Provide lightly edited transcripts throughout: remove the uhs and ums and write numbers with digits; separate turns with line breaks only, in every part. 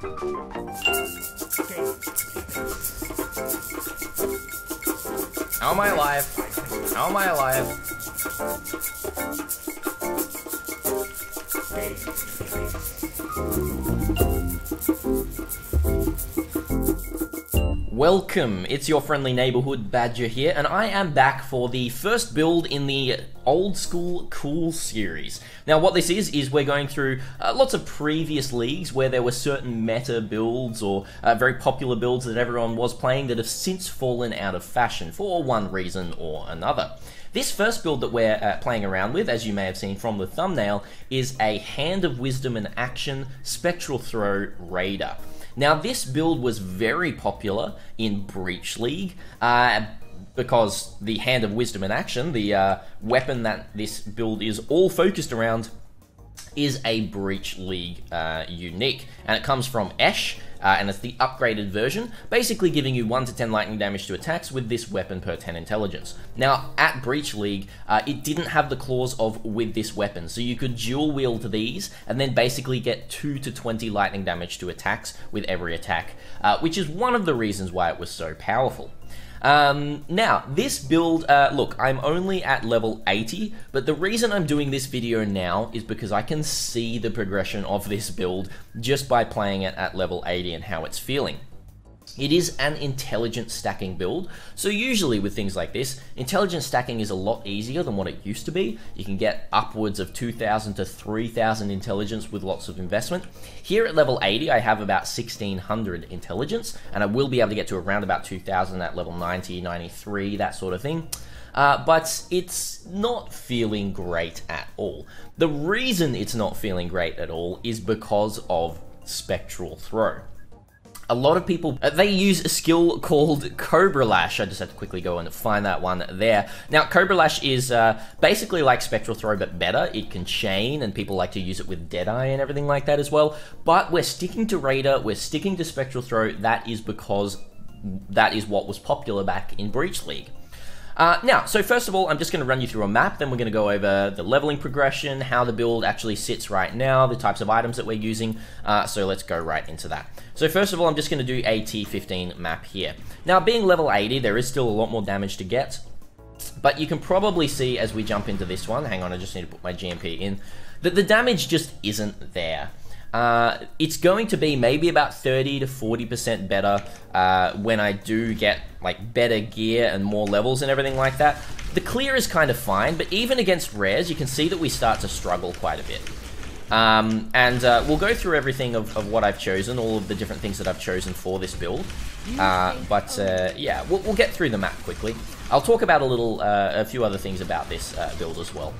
How am I alive? How am I alive? Welcome, it's your friendly neighborhood Badger here, and I am back for the first build in the Old School Cool series. Now what this is we're going through lots of previous leagues where there were certain meta builds or very popular builds that everyone was playing that have since fallen out of fashion for one reason or another. This first build that we're playing around with, as you may have seen from the thumbnail, is a Hand of Wisdom and Action Spectral Throw Raider. Now this build was very popular in Breach League because the Hand of Wisdom and Action, the weapon that this build is all focused around, is a Breach League unique, and it comes from Esh, and it's the upgraded version, basically giving you 1 to 10 lightning damage to attacks with this weapon per 10 intelligence. Now, at Breach League, it didn't have the clause of with this weapon, so you could dual wield these, and then basically get 2 to 20 lightning damage to attacks with every attack, which is one of the reasons why it was so powerful. Now, this build, look, I'm only at level 80, but the reason I'm doing this video now is because I can see the progression of this build just by playing it at level 80 and how it's feeling. It is an intelligent stacking build, so usually with things like this, intelligent stacking is a lot easier than what it used to be. You can get upwards of 2,000 to 3,000 intelligence with lots of investment. Here at level 80, I have about 1,600 intelligence, and I will be able to get to around about 2,000 at level 90, 93, that sort of thing. But it's not feeling great at all. The reason it's not feeling great at all is because of Spectral Throw. A lot of people, they use a skill called Cobra Lash. I just had to quickly go and find that one there. Now, Cobra Lash is basically like Spectral Throw, but better. It can chain, and people like to use it with Deadeye and everything like that as well. But we're sticking to Raider, we're sticking to Spectral Throw. That is because that is what was popular back in Breach League. Now, so first of all, I'm just going to run you through a map, then we're going to go over the leveling progression, how the build actually sits right now, the types of items that we're using, so let's go right into that. So first of all, I'm just going to do a T15 map here. Now, being level 80, there is still a lot more damage to get, but you can probably see as we jump into this one, hang on, I just need to put my GMP in, that the damage just isn't there. It's going to be maybe about 30 to 40% better when I do get like better gear and more levels and everything like that. The clear is kind of fine, but even against rares, you can see that we start to struggle quite a bit. We'll go through everything of what I've chosen, all of the different things that I've chosen for this build. Yeah, we'll get through the map quickly. I'll talk about a few other things about this build as well.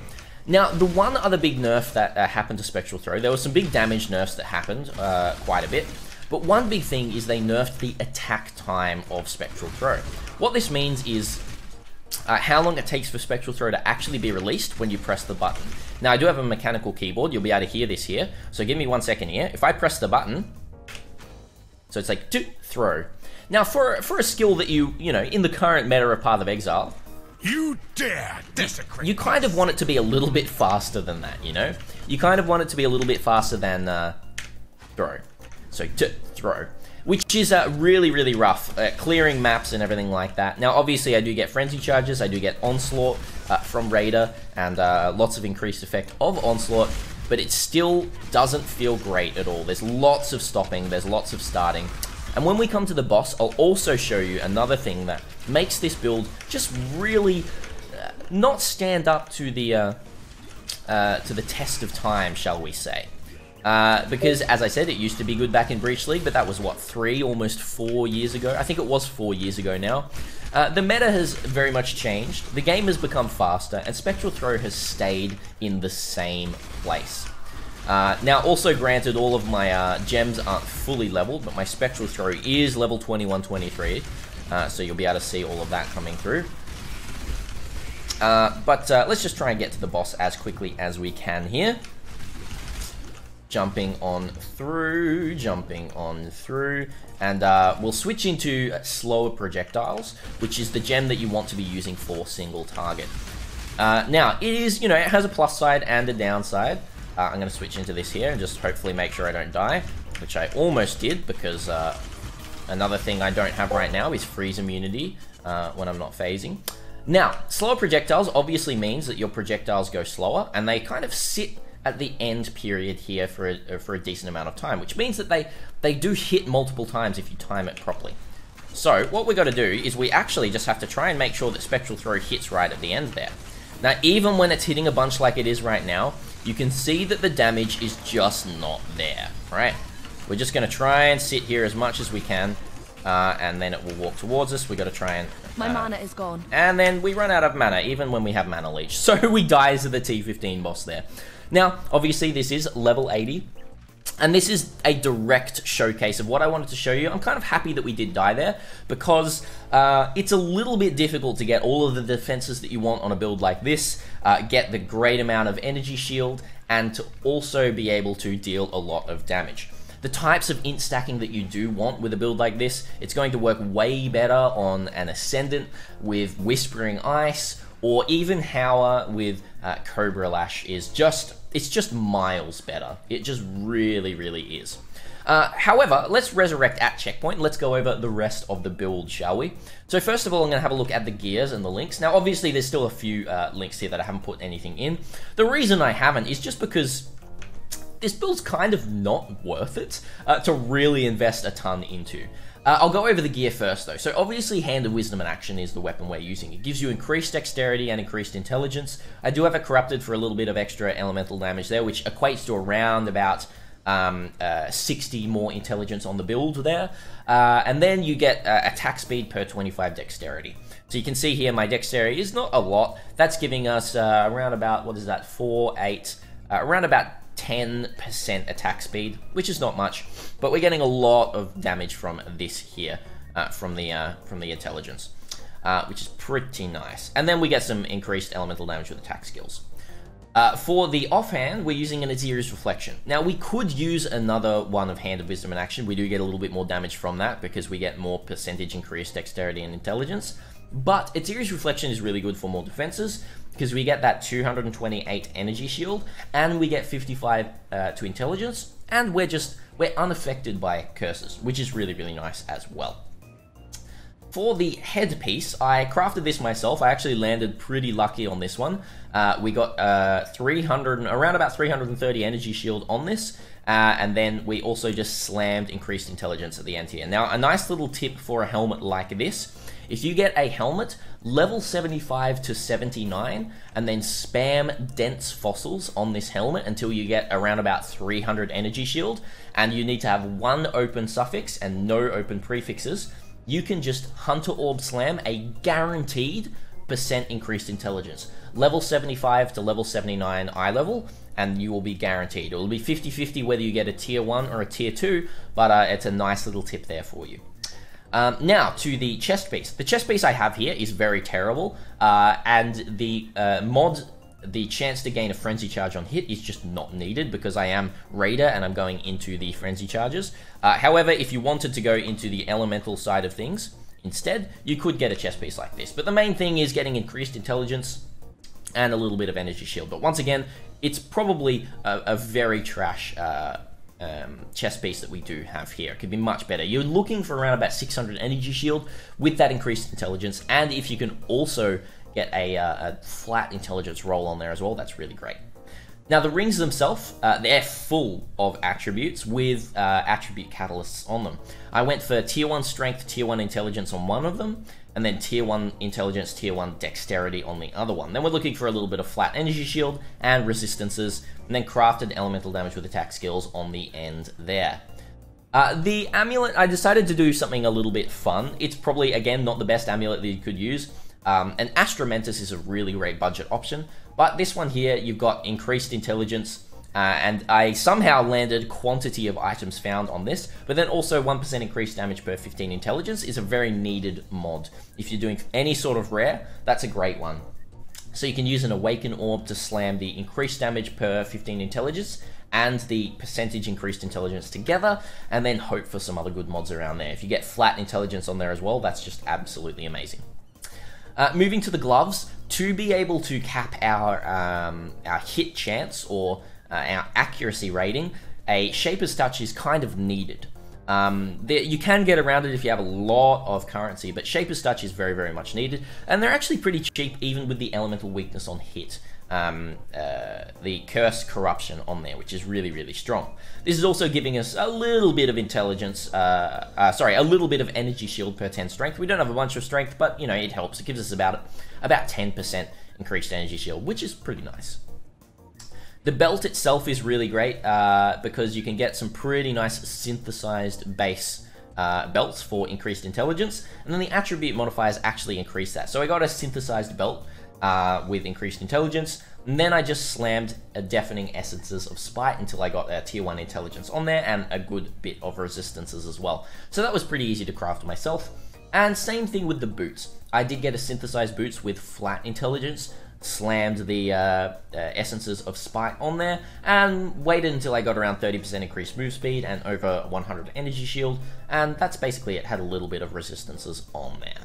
Now, the one other big nerf that happened to Spectral Throw, there were some big damage nerfs that happened quite a bit, but one big thing is they nerfed the attack time of Spectral Throw. What this means is how long it takes for Spectral Throw to actually be released when you press the button. Now, I do have a mechanical keyboard, you'll be able to hear this here, so give me 1 second here. If I press the button, so it's like, throw. Now, for a skill that you know, in the current meta of Path of Exile,
you dare desecrate.
You kind of want it to be a little bit faster than that, you know? You kind of want it to be a little bit faster than throw. So, throw. Which is really, really rough, clearing maps and everything like that. Now, obviously, I do get Frenzy Charges, I do get Onslaught from Raider, and lots of increased effect of Onslaught, but it still doesn't feel great at all. There's lots of stopping, there's lots of starting. And when we come to the boss, I'll also show you another thing that makes this build just really not stand up to the test of time, shall we say. Because, as I said, it used to be good back in Breach League, but that was, what, 3, almost 4 years ago? I think it was 4 years ago now. The meta has very much changed, the game has become faster, and Spectral Throw has stayed in the same place. Now, also granted, all of my gems aren't fully leveled, but my Spectral Throw is level 21, 23, so you'll be able to see all of that coming through. Let's just try and get to the boss as quickly as we can here. Jumping on through, and we'll switch into slower projectiles, which is the gem that you want to be using for single target. Now, it is, you know, it has a plus side and a downside. I'm going to switch into this here and just hopefully make sure I don't die. which I almost did because another thing I don't have right now is freeze immunity when I'm not phasing. Now, slower projectiles obviously means that your projectiles go slower, and they kind of sit at the end period here for a decent amount of time, which means that they do hit multiple times if you time it properly. So what we got to do is we actually just have to try and make sure that Spectral Throw hits right at the end there. Now, even when it's hitting a bunch like it is right now, you can see that the damage is just not there, right? We're just going to try and sit here as much as we can, and then it will walk towards us. We got to try and...
My mana is gone.
And then we run out of mana, even when we have mana leech. So we die to the T15 boss there. Now, obviously, this is level 80. And this is a direct showcase of what I wanted to show you. I'm kind of happy that we did die there, because it's a little bit difficult to get all of the defenses that you want on a build like this, get the great amount of energy shield, and to also be able to deal a lot of damage. The types of int stacking that you do want with a build like this, it's going to work way better on an Ascendant with Whispering Ice, or even HoWA with Cobra Lash is just... it's just miles better. It just really, really is. However, let's resurrect at checkpoint. Let's go over the rest of the build, shall we? So first of all, I'm going to have a look at the gears and the links. Now, obviously, there's still a few links here that I haven't put anything in. The reason I haven't is just because this build's kind of not worth it to really invest a ton into. I'll go over the gear first, though. So obviously, Hand of Wisdom in Action is the weapon we're using. It gives you increased dexterity and increased intelligence. I do have it corrupted for a little bit of extra elemental damage there, which equates to around about 60 more intelligence on the build there. And then you get attack speed per 25 dexterity. So you can see here my dexterity is not a lot. That's giving us around about, what is that, 4, 8, around about 10% attack speed, which is not much, but we're getting a lot of damage from this here, from the intelligence, which is pretty nice. And then we get some increased elemental damage with attack skills. For the offhand, we're using an Aziri's Reflection. Now, we could use another one of Hand of Wisdom in Action. We do get a little bit more damage from that because we get more percentage increased dexterity and intelligence. But Aziri's Reflection is really good for more defenses because we get that 228 energy shield and we get 55 to intelligence, and we're unaffected by curses, which is really, really nice as well. For the headpiece, I crafted this myself. I actually landed pretty lucky on this one. We got around about 330 energy shield on this, and then we also just slammed increased intelligence at the end here. Now, a nice little tip for a helmet like this: if you get a helmet level 75 to 79, and then spam dense fossils on this helmet until you get around about 300 energy shield, and you need to have one open suffix and no open prefixes, you can just Hunter Orb Slam a guaranteed % increased intelligence. Level 75 to level 79 eye level, and you will be guaranteed. It will be 50-50 whether you get a tier 1 or a tier 2, but it's a nice little tip there for you. Now, to the chest piece. The chest piece I have here is very terrible, and the mod, the chance to gain a Frenzy Charge on hit, is just not needed because I am Raider and I'm going into the Frenzy Charges. However, if you wanted to go into the elemental side of things instead, you could get a chest piece like this. But the main thing is getting increased intelligence and a little bit of energy shield. But once again, it's probably a very trash chest piece that we do have here. It could be much better. You're looking for around about 600 energy shield with that increased intelligence, and if you can also get a flat intelligence roll on there as well, that's really great. Now, the rings themselves, they're full of attributes with attribute catalysts on them. I went for tier 1 strength, tier 1 intelligence on one of them, and then tier 1 intelligence, tier 1 dexterity on the other one. Then we're looking for a little bit of flat energy shield and resistances, and then crafted elemental damage with attack skills on the end there. The amulet, I decided to do something a little bit fun. It's probably, again, not the best amulet that you could use. And Astromentus is a really great budget option, but this one here, you've got increased intelligence, and I somehow landed quantity of items found on this, but then also 1% increased damage per 15 intelligence is a very needed mod. If you're doing any sort of rare, that's a great one. So you can use an Awaken Orb to slam the increased damage per 15 intelligence and the percentage increased intelligence together, and then hope for some other good mods around there. If you get flat intelligence on there as well, that's just absolutely amazing. Moving to the gloves, to be able to cap our hit chance or our accuracy rating, a Shaper's Touch is kind of needed. You can get around it if you have a lot of currency, but Shaper's Touch is very, very much needed, and they're actually pretty cheap even with the elemental weakness on hit. The Curse Corruption on there, which is really, really strong. This is also giving us a little bit of intelligence, a little bit of energy shield per 10 strength. We don't have a bunch of strength, but, you know, it helps. It gives us about 10% increased energy shield, which is pretty nice. The belt itself is really great because you can get some pretty nice synthesized base belts for increased intelligence, and then the attribute modifiers actually increase that. So I got a synthesized belt with increased intelligence, and then I just slammed a deafening essences of spite until I got a tier 1 intelligence on there and a good bit of resistances as well. So that was pretty easy to craft myself. And same thing with the boots. I did get a synthesized boots with flat intelligence, slammed the essences of spite on there, and waited until I got around 30% increased move speed and over 100 energy shield, and that's basically it. Had a little bit of resistances on there.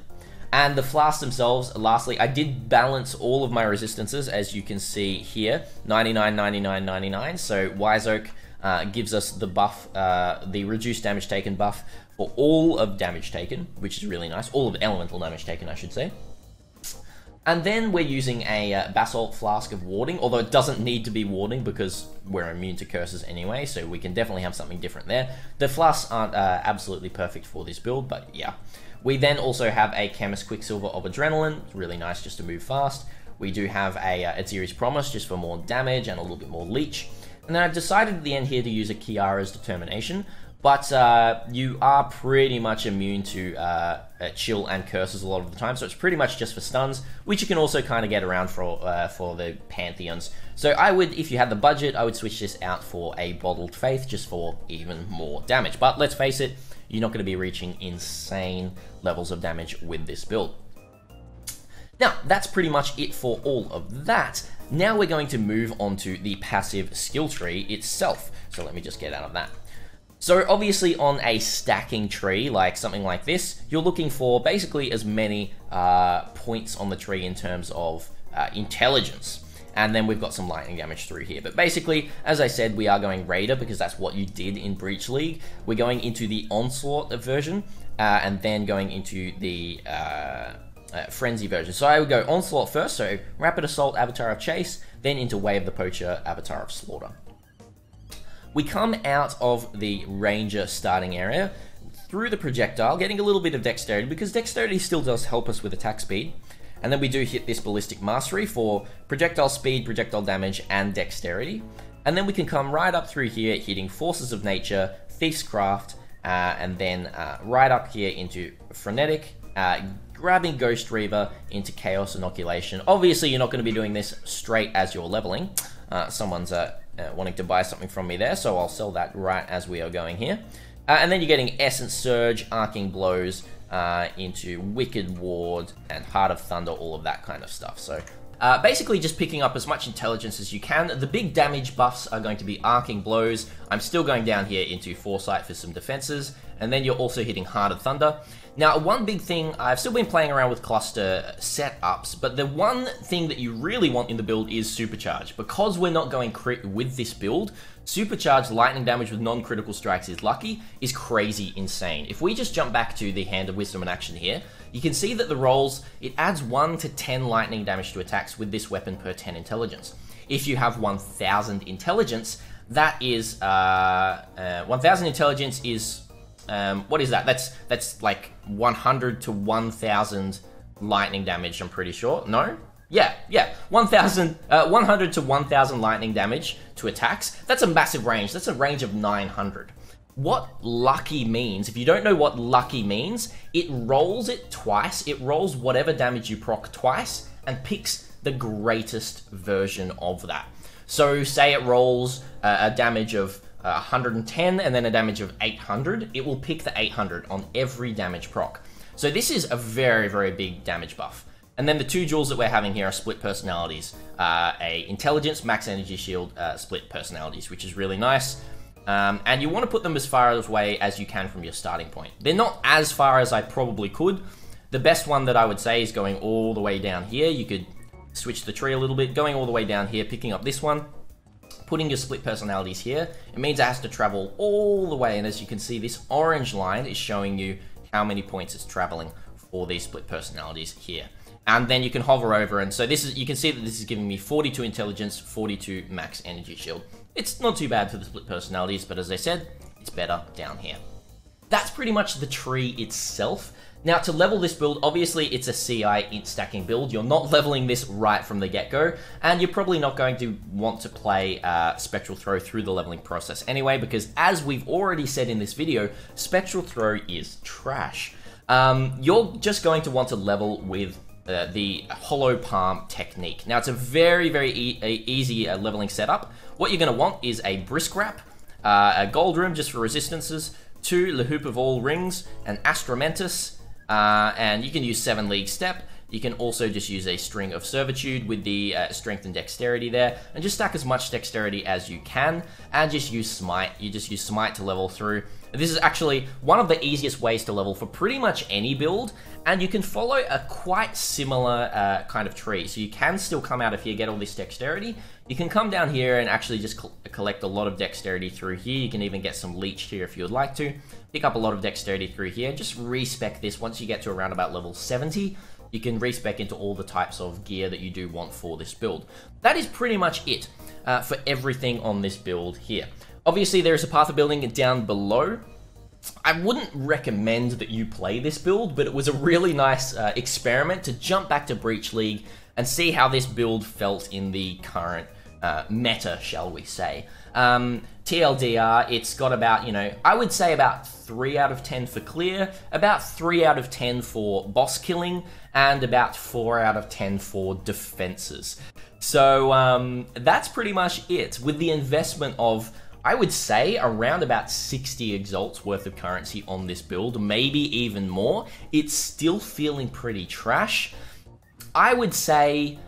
And the flasks themselves, lastly, I did balance all of my resistances, as you can see here, 99, 99, 99, so Wise Oak gives us the buff, the reduced damage taken buff for all of damage taken, which is really nice, all of elemental damage taken, I should say. And then we're using a Basalt Flask of Warding, although it doesn't need to be warding because we're immune to curses anyway, so we can definitely have something different there. The flasks aren't absolutely perfect for this build, but yeah. We then also have a Chemist Quicksilver of Adrenaline, it's really nice just to move fast. We do have a Aziri's Promise just for more damage and a little bit more leech. And then I've decided at the end here to use a Kiara's Determination, but you are pretty much immune to chill and curses a lot of the time, so it's pretty much just for stuns, which you can also kind of get around for the Pantheons. So I would, if you had the budget, I would switch this out for a Bottled Faith just for even more damage. But let's face it, you're not going to be reaching insane levels of damage with this build. Now, that's pretty much it for all of that. Now we're going to move on to the passive skill tree itself. So let me just get out of that. So obviously on a stacking tree, like something like this, you're looking for basically as many points on the tree in terms of intelligence. And then we've got some lightning damage through here. But basically, as I said, we are going Raider because that's what you did in Breach League. We're going into the Onslaught version and then going into the Frenzy version. So I would go Onslaught first, so Rapid Assault, Avatar of Chase, then into Way of the Poacher, Avatar of Slaughter. We come out of the Ranger starting area through the projectile, getting a little bit of dexterity because dexterity still does help us with attack speed. And then we do hit this Ballistic Mastery for projectile speed, projectile damage, and dexterity. And then we can come right up through here, hitting Forces of Nature, Thief's Craft, and then right up here into Frenetic, grabbing Ghost Reaver into Chaos Inoculation. Obviously, you're not going to be doing this straight as you're leveling. Someone's wanting to buy something from me there, so I'll sell that right as we are going here. And then you're getting Essence Surge, Arcing Blows, into Wicked Ward and Heart of Thunder, all of that kind of stuff. So basically just picking up as much intelligence as you can. The big damage buffs are going to be Arcing Blows. I'm still going down here into Foresight for some defenses, and then you're also hitting Heart of Thunder. Now, one big thing, I've still been playing around with cluster setups, but the one thing that you really want in the build is Supercharge. Because we're not going crit with this build, Supercharged lightning damage with non-critical strikes is lucky, is crazy insane. If we just jump back to the Hand of Wisdom in action here, you can see that the rolls, it adds 1 to 10 lightning damage to attacks with this weapon per 10 intelligence. If you have 1000 intelligence, that is, 1000 intelligence is, what is that? That's like 100 to 1000 lightning damage, I'm pretty sure. No? Yeah. 100 to 1000 lightning damage to attacks. That's a massive range. That's a range of 900. What lucky means, if you don't know what lucky means, it rolls it twice. It rolls whatever damage you proc twice and picks the greatest version of that. So say it rolls a damage of 110 and then a damage of 800, it will pick the 800 on every damage proc. So this is a very, very big damage buff. And then the two jewels that we're having here are split personalities. A intelligence, max energy shield, split personalities, which is really nice. And you want to put them as far away as you can from your starting point. They're not as far as I probably could. The best one that I would say is going all the way down here. You could switch the tree a little bit, going all the way down here, picking up this one, putting your split personalities here, it means it has to travel all the way, and as you can see, this orange line is showing you how many points it's traveling for these split personalities here. And then you can hover over, and so this is, you can see that this is giving me 42 intelligence, 42 max energy shield. It's not too bad for the split personalities, but as I said, it's better down here. That's pretty much the tree itself. Now, to level this build, obviously it's a CI int-stacking build. You're not leveling this right from the get-go, and you're probably not going to want to play Spectral Throw through the leveling process anyway, because as we've already said in this video, Spectral Throw is trash. You're just going to want to level with the hollow palm technique. Now, it's a very, very easy leveling setup. What you're going to want is a brisk wrap, a gold room just for resistances, 2 Lahoop of all rings, an Astramentus, and you can use 7 League Step. You can also just use a String of Servitude with the Strength and Dexterity there, and just stack as much Dexterity as you can, and just use Smite. You just use Smite to level through. This is actually one of the easiest ways to level for pretty much any build, and you can follow a quite similar kind of tree. So you can still come out of here, get all this Dexterity. You can come down here and actually just collect a lot of Dexterity through here. You can even get some Leech here if you would like to. Pick up a lot of Dexterity through here. Just respec this once you get to around about level 70. You can respec into all the types of gear that you do want for this build. That is pretty much it for everything on this build here. Obviously, there is a path of building down below. I wouldn't recommend that you play this build, but it was a really nice experiment to jump back to Breach League and see how this build felt in the current meta, shall we say. TLDR, it's got about, I would say about 3 out of 10 for clear, about 3 out of 10 for boss killing, and about 4 out of 10 for defenses. So that's pretty much it. With the investment of, I would say, around about 60 exalts worth of currency on this build, maybe even more, it's still feeling pretty trash. I would say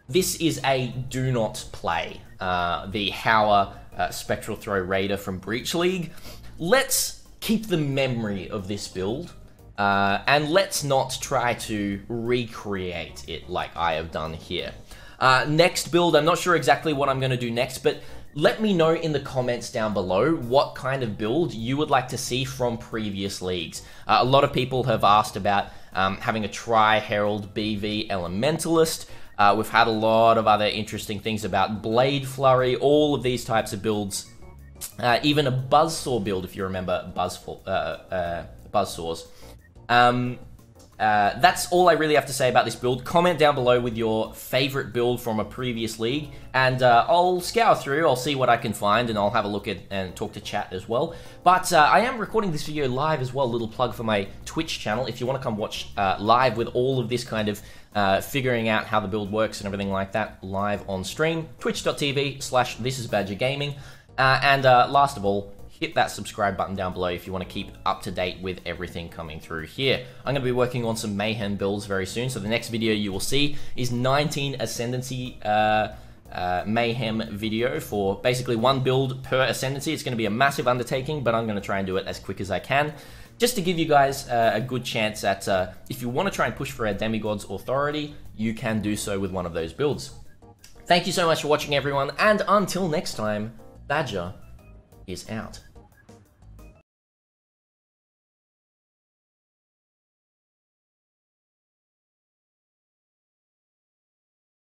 this is a do not play. The HoWA Spectral Throw Raider from Breach League. Let's keep the memory of this build, and let's not try to recreate it like I have done here. Next build, I'm not sure exactly what I'm going to do next, but let me know in the comments down below what kind of build you would like to see from previous leagues. A lot of people have asked about having a Tri-Herald BV Elementalist. We've had a lot of other interesting things about Blade Flurry, all of these types of builds. Even a Buzzsaw build, if you remember Buzzsaws. That's all I really have to say about this build. Comment down below with your favorite build from a previous league, and I'll scour through, I'll see what I can find, and I'll have a look at and talk to chat as well. But I am recording this video live as well, a little plug for my Twitch channel. If you want to come watch live with all of this kind of figuring out how the build works and everything like that live on stream, twitch.tv/thisisbadgergaming. And last of all, hit that subscribe button down below if you want to keep up to date with everything coming through here. I'm going to be working on some Mayhem builds very soon, so the next video you will see is 19 Ascendancy Mayhem video for basically 1 build per Ascendancy. It's going to be a massive undertaking, but I'm going to try and do it as quick as I can, just to give you guys a good chance at, if you want to try and push for a Demigod's Authority, you can do so with one of those builds. Thank you so much for watching, everyone, and until next time, Badger is out.